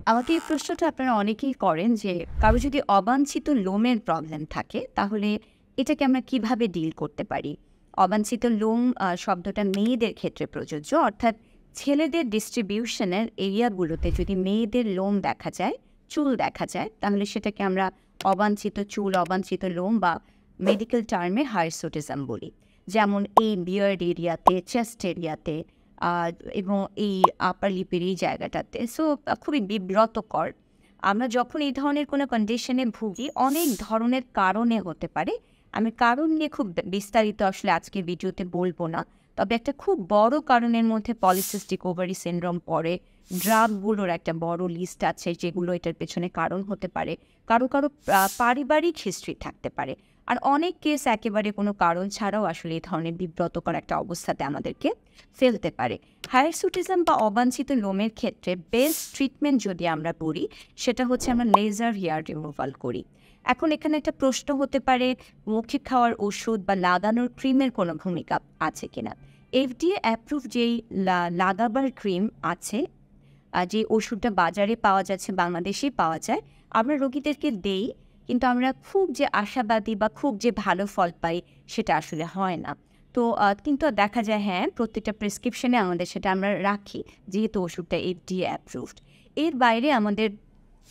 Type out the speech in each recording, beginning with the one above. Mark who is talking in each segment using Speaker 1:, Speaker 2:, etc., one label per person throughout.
Speaker 1: আমাকে এই প্রশ্নটা আপনারা অনেকেই করেন যে কারো যদি অবাঞ্ছিত লোমের প্রবলেম থাকে তাহলে এটাকে আমরা কিভাবে ডিল করতে পারি। অবাঞ্ছিত লোম শব্দটা মেয়েদের ক্ষেত্রে প্রযোজ্য, অর্থাৎ ছেলেদের ডিস্ট্রিবিউশনের এরিয়াগুলোতে যদি মেয়েদের লোম দেখা যায়, চুল দেখা যায়, তাহলে সেটাকে আমরা অবাঞ্ছিত চুল, অবাঞ্ছিত লোম বা মেডিকেল টার্মে হাইরসুটিজম বলি। যেমন এই বিয়ার্ড এরিয়াতে, চেস্ট এরিয়াতে এবং এই আপার লিপের এই জায়গাটাতে। সো খুবই বিব্রতকর। আমরা যখন এই ধরনের কোনো কন্ডিশনে ভুগি, অনেক ধরনের কারণে হতে পারে। আমি কারণ নিয়ে খুব বিস্তারিত আসলে আজকের ভিডিওতে বলবো না। তবে একটা খুব বড় কারণের মধ্যে পলিসিস্টিক ওভারি সিনড্রোম পড়ে। ড্রাগগুলোর একটা বড় লিস্ট আছে যেগুলো এটার পেছনে কারণ হতে পারে। কারো পারিবারিক হিস্ট্রি থাকতে পারে। আর অনেক কেস একেবারে কোনো কারণ ছাড়াও আসলে এই ধরনের বিব্রতকর একটা অবস্থাতে আমাদেরকে ফেলতে পারে। হায়ারসুটিজম বা অবাঞ্ছিত লোমের ক্ষেত্রে বেস্ট ট্রিটমেন্ট যদি আমরা বলি, সেটা হচ্ছে আমরা লেজার হেয়ার রিমুভাল করি। এখন এখানে একটা প্রশ্ন হতে পারে, মুখে খাওয়ার ওষুধ বা লাগানোর ক্রিমের কোনো ভূমিকা আছে কিনা। FDA অ্যাপ্রুভ যেই লাগাবার ক্রিম আছে, যে ওষুধটা বাজারে পাওয়া যাচ্ছে, বাংলাদেশেই পাওয়া যায়, আমরা রোগীদেরকে দেই, কিন্তু আমরা খুব যে আশাবাদী বা খুব যে ভালো ফল পাই সেটা আসলে হয় না। তো কিন্তু দেখা যায় হ্যাঁ, প্রত্যেকটা প্রেসক্রিপশনে আমাদের সেটা আমরা রাখি, যেহেতু ওষুধটা FDA অ্যাপ্রুভড। এর বাইরে আমাদের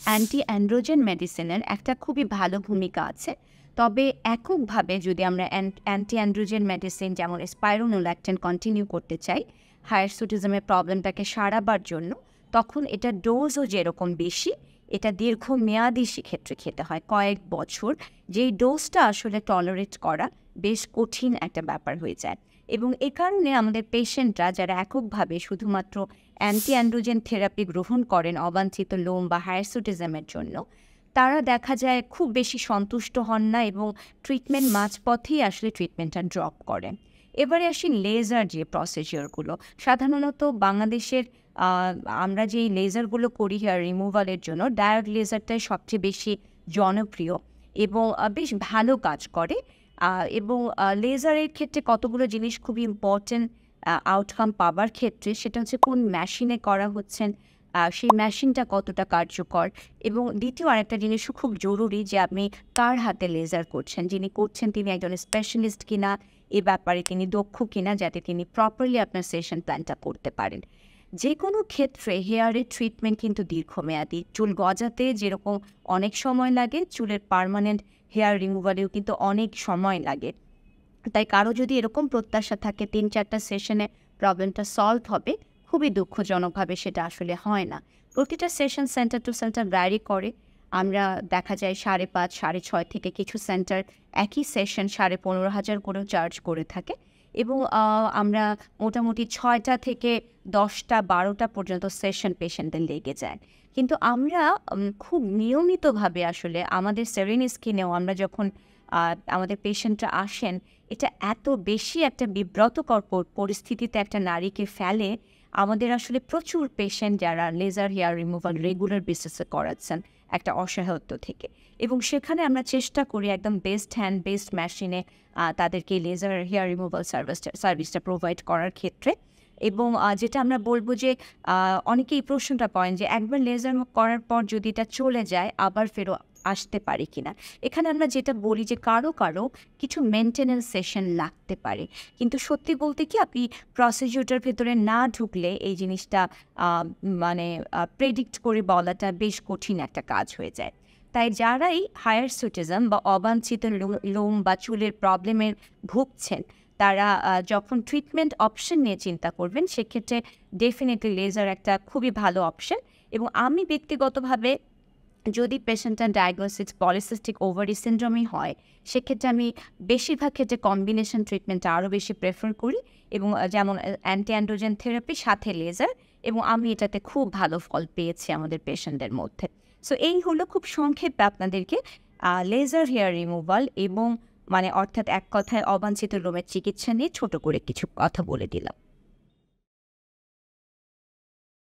Speaker 1: অ্যান্টি অ্যান্ড্রোজেন মেডিসিনের একটা খুবই ভালো ভূমিকা আছে। তবে এককভাবে যদি আমরা অ্যান্টি অ্যান্ড্রোজেন মেডিসিন যেমন স্পাইরোনোল্যাকটিন কন্টিনিউ করতে চাই হায়ারসুটিজমের প্রবলেমটাকে সারাবার জন্য, তখন এটা ডোজও যেরকম বেশি, এটা দীর্ঘমেয়াদী সেক্ষেত্রে খেতে হয়, কয়েক বছর। যেই ডোজটা আসলে টলারেট করা বেশ কঠিন একটা ব্যাপার হয়ে যায়। এবং এ কারণে আমাদের পেশেন্টরা যারা এককভাবে শুধুমাত্র অ্যান্টি অ্যান্ড্রোজেন থেরাপি গ্রহণ করেন অবাঞ্ছিত লোম বা হায়ারসুটিজমের জন্য, তারা দেখা যায় খুব বেশি সন্তুষ্ট হন না এবং ট্রিটমেন্ট মাঝপথেই আসলে ট্রিটমেন্টটা ড্রপ করেন। এবারে আসি লেজার যে প্রসিজিওরগুলো। সাধারণত বাংলাদেশের আমরা যেই লেজারগুলো করি হেয়ার রিমুভালের জন্য, ডায়োড লেজারটাই সবচেয়ে বেশি জনপ্রিয় এবং বেশ ভালো কাজ করে। এবং লেজারের ক্ষেত্রে কতগুলো জিনিস খুবই ইম্পর্টেন্ট আউটকাম পাবার ক্ষেত্রে, সেটা হচ্ছে কোন মেশিনে করা হচ্ছেন, সেই মেশিনটা কতটা কার্যকর, এবং দ্বিতীয় আরেকটা জিনিসও খুব জরুরি যে আপনি কার হাতে লেজার করছেন, যিনি করছেন তিনি একজন স্পেশালিস্ট কিনা, এ ব্যাপারে তিনি দক্ষ কিনা, যাতে তিনি প্রপারলি আপনার সেশন প্ল্যানটা করতে পারেন। যে কোনো ক্ষেত্রে হেয়ারের ট্রিটমেন্ট কিন্তু দীর্ঘমেয়াদী। চুল গজাতে যেরকম অনেক সময় লাগে, চুলের পার্মানেন্ট হেয়ার রিমুভালেও কিন্তু অনেক সময় লাগে। তাই কারো যদি এরকম প্রত্যাশা থাকে ৩-৪টা সেশনে প্রবলেমটা সলভ হবে, খুবই দুঃখজনকভাবে সেটা আসলে হয় না। প্রতিটা session center to center vary করে। আমরা দেখা যায় ৫.৫, ৬.৫ থেকে কিছু সেন্টার একই সেশন ১৫,৫০০ করেও চার্জ করে থাকে। এবং আমরা মোটামুটি ৬টা থেকে ১০টা ১২টা পর্যন্ত সেশন পেশেন্টদের লেগে যায়। কিন্তু আমরা খুব নিয়মিতভাবে আসলে আমাদের সেরেন স্কিনেও আমরা যখন আমাদের পেশেন্টরা আসেন, এটা এত বেশি একটা বিব্রতকর পরিস্থিতিতে একটা নারীকে ফেলে। আমাদের আসলে প্রচুর পেশেন্ট যারা লেজার হেয়ার রিমুভাল রেগুলার বেসিসে করাচ্ছেন একটা অসহায়ত্ব থেকে, এবং সেখানে আমরা চেষ্টা করি একদম বেস্ট হ্যান্ড বেস্ট মেশিনে তাদেরকে লেজার হেয়ার রিমুভাল সার্ভিসটা প্রোভাইড করার ক্ষেত্রে। এবং যেটা আমরা বলবো যে অনেকেই প্রশ্নটা করেন যে একবার লেজার করার পর যদি এটা চলে যায় আবার ফেরো আসতে পারে কিনা। এখানে আমরা যেটা বলি যে কারো কিছু মেনটেন্যান্স সেশন লাগতে পারে, কিন্তু সত্যি বলতে কি আপনি প্রসিডিউরটার ভেতরে না ঢুকলে এই জিনিসটা মানে প্রেডিক্ট করে বলাটা বেশ কঠিন একটা কাজ হয়ে যায়। তাই যারাই হায়ারসুটিজম বা অবাঞ্ছিত লোম বা চুলের প্রবলেমের ভুগছেন, তারা যখন ট্রিটমেন্ট অপশন নিয়ে চিন্তা করবেন, সেক্ষেত্রে ডেফিনেটলি লেজার একটা খুবই ভালো অপশন। এবং আমি ব্যক্তিগতভাবে যদি পেশেন্টটার ডায়াগনোসিস পলিসিস্টিক ওভারি সিনড্রোমই হয়, সেক্ষেত্রে আমি বেশিরভাগ ক্ষেত্রে কম্বিনেশন ট্রিটমেন্টটা আরও বেশি প্রেফার করি, এবং যেমন অ্যান্টি অ্যান্ড্রোজেন থেরাপি সাথে লেজার, এবং আমি এটাতে খুব ভালো ফল পেয়েছি আমাদের পেশেন্টদের মধ্যে। সো এই হলো খুব সংক্ষেপে আপনাদেরকে লেজার হেয়ার রিমুভাল এবং অর্থাৎ এক কথায় অবাঞ্ছিত লোমের চিকিৎসা নিয়ে ছোট করে কিছু কথা বলে দিলাম।